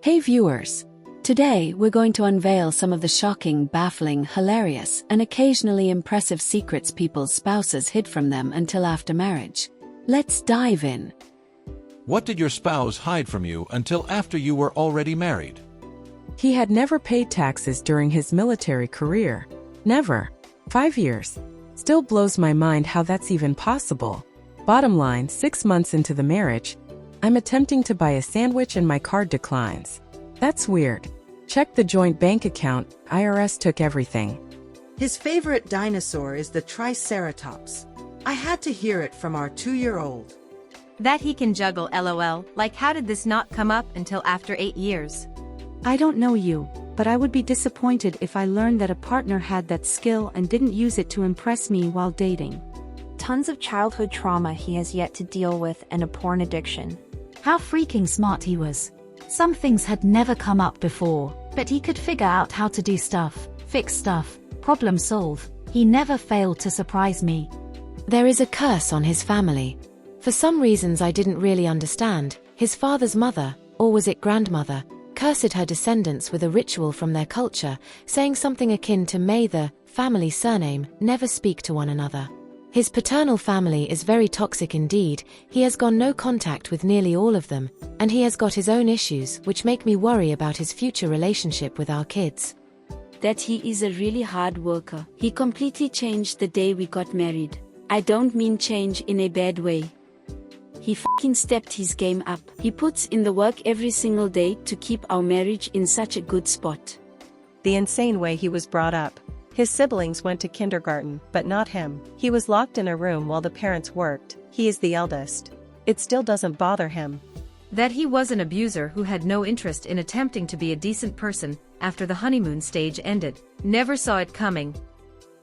Hey viewers! Today we're going to unveil some of the shocking, baffling, hilarious, and occasionally impressive secrets people's spouses hid from them until after marriage. Let's dive in. What did your spouse hide from you until after you were already married? He had never paid taxes during his military career. Never. 5 years. Still blows my mind how that's even possible. Bottom line, 6 months into the marriage, I'm attempting to buy a sandwich and my card declines. That's weird. Check the joint bank account, IRS took everything. His favorite dinosaur is the Triceratops. I had to hear it from our 2-year-old. That he can juggle, lol, like how did this not come up until after 8 years? I don't know you, but I would be disappointed if I learned that a partner had that skill and didn't use it to impress me while dating. Tons of childhood trauma he has yet to deal with and a porn addiction. How freaking smart he was. Some things had never come up before, but he could figure out how to do stuff, fix stuff, problem solve. He never failed to surprise me. There is a curse on his family. For some reasons I didn't really understand, his father's mother, or was it grandmother, cursed her descendants with a ritual from their culture, saying something akin to "May the family surname never speak to one another." His paternal family is very toxic indeed. He has gone no contact with nearly all of them, and he has got his own issues which make me worry about his future relationship with our kids. That he is a really hard worker. He completely changed the day we got married. I don't mean change in a bad way. He f***ing stepped his game up. He puts in the work every single day to keep our marriage in such a good spot. The insane way he was brought up. His siblings went to kindergarten, but not him. He was locked in a room while the parents worked. He is the eldest. It still doesn't bother him. That he was an abuser who had no interest in attempting to be a decent person after the honeymoon stage ended. Never saw it coming.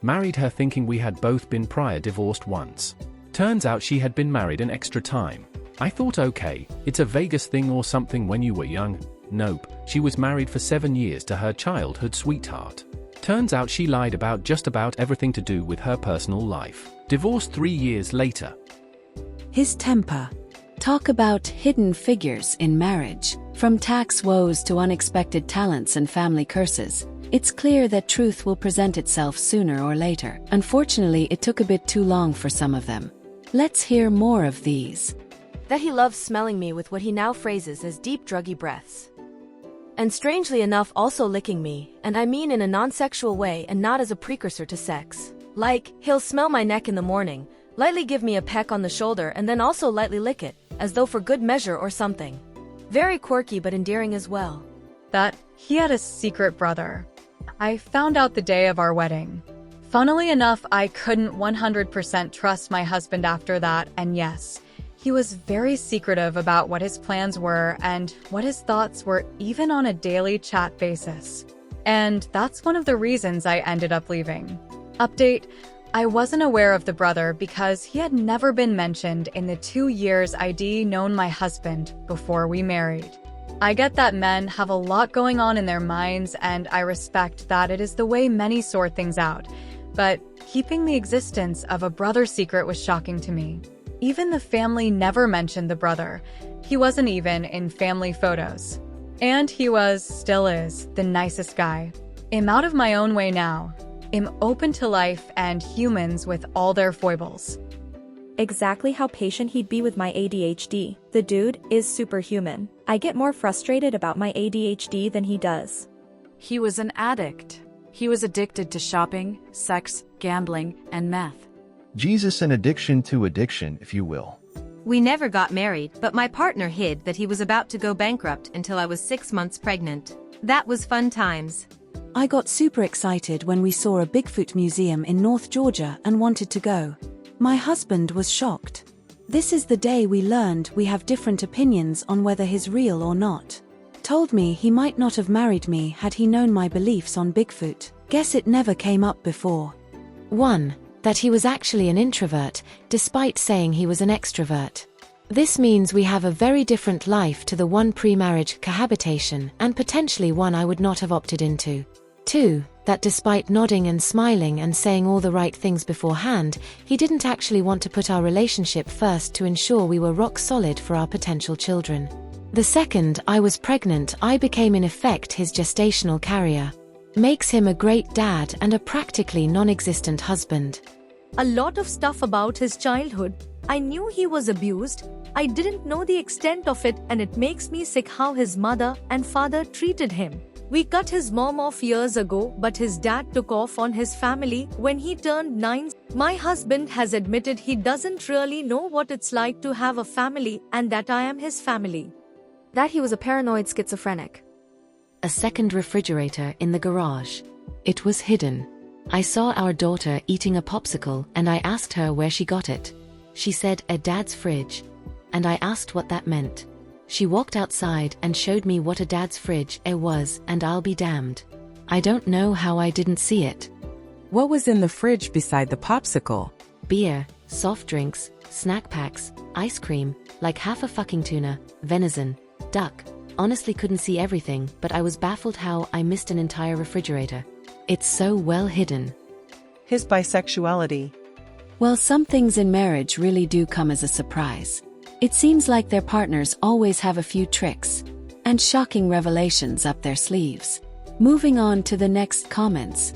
Married her thinking we had both been prior divorced once. Turns out she had been married an extra time. I thought okay, it's a Vegas thing or something when you were young. Nope, she was married for 7 years to her childhood sweetheart. Turns out she lied about just about everything to do with her personal life. Divorced 3 years later. His temper. Talk about hidden figures in marriage. From tax woes to unexpected talents and family curses, it's clear that truth will present itself sooner or later. Unfortunately, it took a bit too long for some of them. Let's hear more of these. That he loves smelling me with what he now phrases as deep druggy breaths. And strangely enough also licking me, and I mean in a non-sexual way and not as a precursor to sex. Like, he'll smell my neck in the morning, lightly give me a peck on the shoulder and then also lightly lick it, as though for good measure or something. Very quirky but endearing as well. That he had a secret brother. I found out the day of our wedding. Funnily enough, I couldn't 100% trust my husband after that, and yes, he was very secretive about what his plans were and what his thoughts were even on a daily chat basis. And that's one of the reasons I ended up leaving. Update, I wasn't aware of the brother because he had never been mentioned in the 2 years I'd known my husband before we married. I get that men have a lot going on in their minds and I respect that it is the way many sort things out, but keeping the existence of a brother secret was shocking to me. Even the family never mentioned the brother. He wasn't even in family photos. And he was, still is, the nicest guy. I'm out of my own way now. I'm open to life and humans with all their foibles. Exactly how patient he'd be with my ADHD. The dude is superhuman. I get more frustrated about my ADHD than he does. He was an addict. He was addicted to shopping, sex, gambling, and meth. Jesus, an addiction to addiction, if you will. We never got married, but my partner hid that he was about to go bankrupt until I was 6 months pregnant. That was fun times. I got super excited when we saw a Bigfoot museum in North Georgia and wanted to go. My husband was shocked. This is the day we learned we have different opinions on whether he's real or not. Told me he might not have married me had he known my beliefs on Bigfoot. Guess it never came up before. 1. That he was actually an introvert, despite saying he was an extrovert. This means we have a very different life to the one pre-marriage cohabitation, and potentially one I would not have opted into. 2. That despite nodding and smiling and saying all the right things beforehand, he didn't actually want to put our relationship first to ensure we were rock solid for our potential children. The second I was pregnant, I became in effect his gestational carrier. Makes him a great dad and a practically non-existent husband. A lot of stuff about his childhood. I knew he was abused. I didn't know the extent of it, and it makes me sick how his mother and father treated him. We cut his mom off years ago, but his dad took off on his family when he turned 9. My husband has admitted he doesn't really know what it's like to have a family and that I am his family. That he was a paranoid schizophrenic. A second refrigerator in the garage. It was hidden. I saw our daughter eating a popsicle and I asked her where she got it. She said, "A dad's fridge." And I asked what that meant. She walked outside and showed me what a dad's fridge was, and I'll be damned. I don't know how I didn't see it. What was in the fridge beside the popsicle? Beer, soft drinks, snack packs, ice cream, like half a fucking tuna, venison, duck. Honestly couldn't see everything, but I was baffled how I missed an entire refrigerator. It's so well hidden. His bisexuality. Well, some things in marriage really do come as a surprise. It seems like their partners always have a few tricks and shocking revelations up their sleeves. Moving on to the next comments.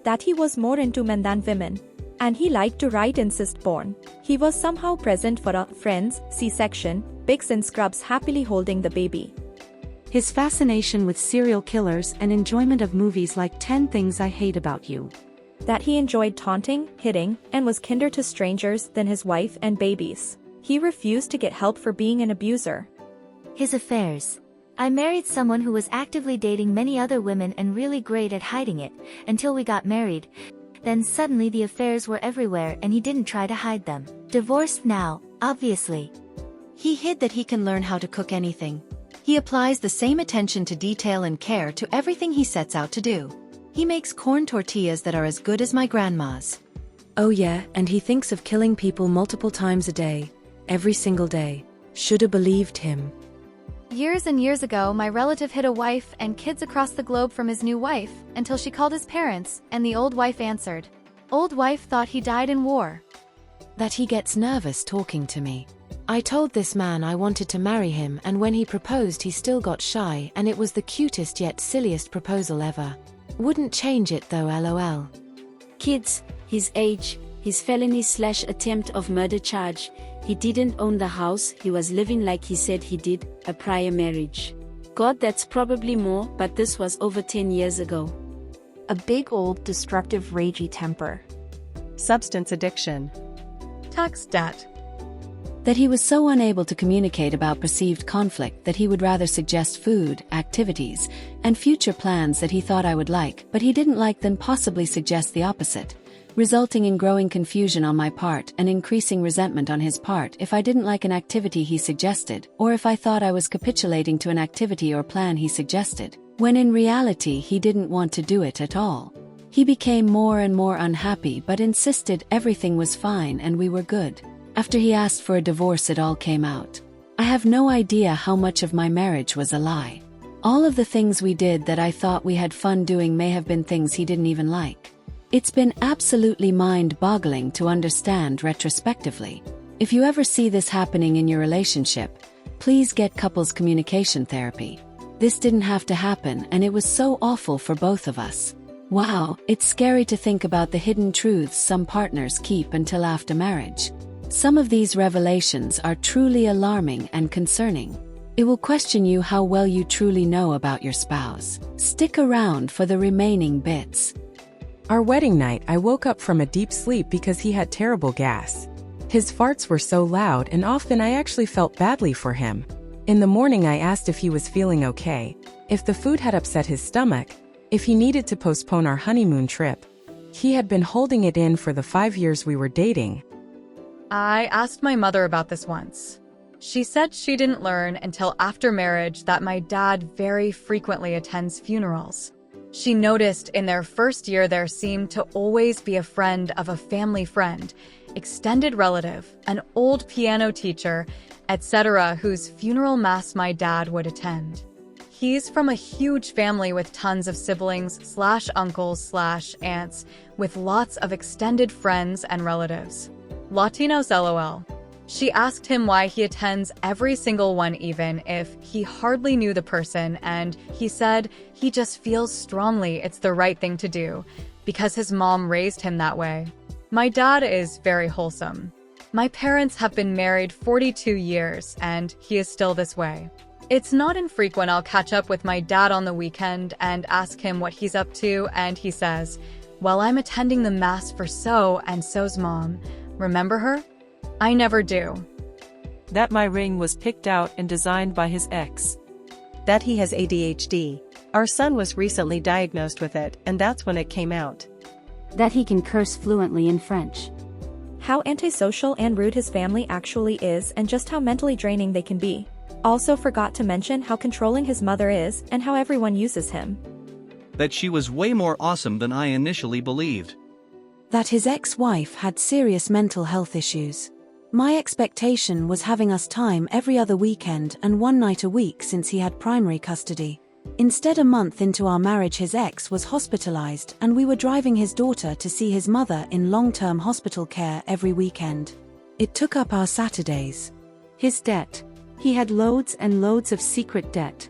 That he was more into men than women. And he liked to write incest porn. He was somehow present for a friend's C-section, pigs in scrubs happily holding the baby. His fascination with serial killers and enjoyment of movies like 10 Things I Hate About You. That he enjoyed taunting, hitting, and was kinder to strangers than his wife and babies. He refused to get help for being an abuser. His affairs. I married someone who was actively dating many other women and really great at hiding it, until we got married. Then suddenly the affairs were everywhere and he didn't try to hide them. Divorced now, obviously. He hid that he can learn how to cook anything. He applies the same attention to detail and care to everything he sets out to do. He makes corn tortillas that are as good as my grandma's. Oh yeah, and he thinks of killing people multiple times a day. Every single day. Shoulda believed him. Years and years ago, my relative hid a wife and kids across the globe from his new wife, until she called his parents, and the old wife answered. Old wife thought he died in war. That he gets nervous talking to me. I told this man I wanted to marry him, and when he proposed he still got shy, and it was the cutest yet silliest proposal ever. Wouldn't change it though, lol. Kids, his age, his felony/attempt of murder charge. He didn't own the house, he was living like he said he did, a prior marriage. God, that's probably more, but this was over 10 years ago. A big old destructive ragey temper. Substance addiction. Tax debt. That he was so unable to communicate about perceived conflict that he would rather suggest food, activities, and future plans that he thought I would like, but he didn't like than possibly suggest the opposite, resulting in growing confusion on my part and increasing resentment on his part if I didn't like an activity he suggested, or if I thought I was capitulating to an activity or plan he suggested, when in reality he didn't want to do it at all. He became more and more unhappy but insisted everything was fine and we were good. After he asked for a divorce, it all came out. I have no idea how much of my marriage was a lie. All of the things we did that I thought we had fun doing may have been things he didn't even like. It's been absolutely mind-boggling to understand retrospectively. If you ever see this happening in your relationship, please get couples communication therapy. This didn't have to happen and it was so awful for both of us. Wow, it's scary to think about the hidden truths some partners keep until after marriage. Some of these revelations are truly alarming and concerning. It will question you how well you truly know about your spouse. Stick around for the remaining bits. Our wedding night, I woke up from a deep sleep because he had terrible gas. His farts were so loud and often I actually felt badly for him. In the morning I asked if he was feeling okay, if the food had upset his stomach, if he needed to postpone our honeymoon trip. He had been holding it in for the 5 years we were dating. I asked my mother about this once. She said she didn't learn until after marriage that my dad very frequently attends funerals. She noticed in their first year there seemed to always be a friend of a family friend, extended relative, an old piano teacher, etc., whose funeral mass my dad would attend. He's from a huge family with tons of siblings/uncles/aunts, with lots of extended friends and relatives. Latinos LOL. She asked him why he attends every single one even if he hardly knew the person, and he said he just feels strongly it's the right thing to do because his mom raised him that way. My dad is very wholesome. My parents have been married 42 years and he is still this way. It's not infrequent I'll catch up with my dad on the weekend and ask him what he's up to, and he says, "Well, I'm attending the mass for so and so's mom. Remember her?" I never do. That my ring was picked out and designed by his ex. That he has ADHD. Our son was recently diagnosed with it, and that's when it came out. That he can curse fluently in French. How antisocial and rude his family actually is, and just how mentally draining they can be. Also forgot to mention how controlling his mother is and how everyone uses him. That she was way more awesome than I initially believed. That his ex-wife had serious mental health issues. My expectation was having us time every other weekend and one night a week since he had primary custody. Instead, a month into our marriage his ex was hospitalized and we were driving his daughter to see his mother in long-term hospital care every weekend. It took up our Saturdays. His debt. He had loads and loads of secret debt.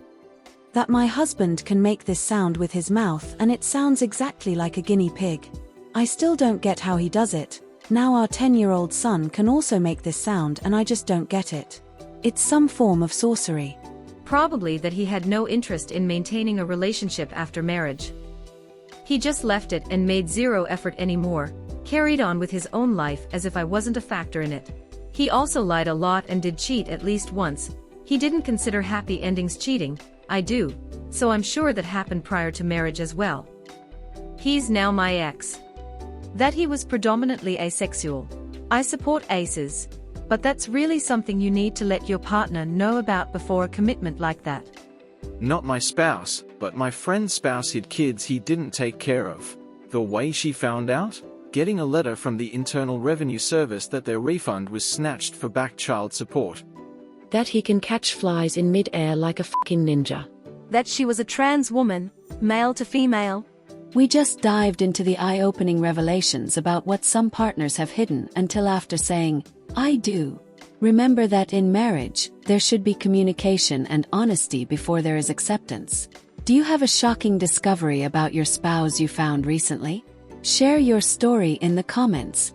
That my husband can make this sound with his mouth and it sounds exactly like a guinea pig. I still don't get how he does it. Now our 10-year-old son can also make this sound and I just don't get it. It's some form of sorcery. Probably that he had no interest in maintaining a relationship after marriage. He just left it and made zero effort anymore, carried on with his own life as if I wasn't a factor in it. He also lied a lot and did cheat at least once. He didn't consider happy endings cheating. I do, so I'm sure that happened prior to marriage as well. He's now my ex. That he was predominantly asexual. I support aces, but that's really something you need to let your partner know about before a commitment like that. Not my spouse, but my friend's spouse had kids he didn't take care of. The way she found out? Getting a letter from the Internal Revenue Service that their refund was snatched for back child support. That he can catch flies in mid-air like a fucking ninja. That she was a trans woman, male to female. We just dived into the eye-opening revelations about what some partners have hidden until after saying, "I do." Remember that in marriage, there should be communication and honesty before there is acceptance. Do you have a shocking discovery about your spouse you found recently? Share your story in the comments.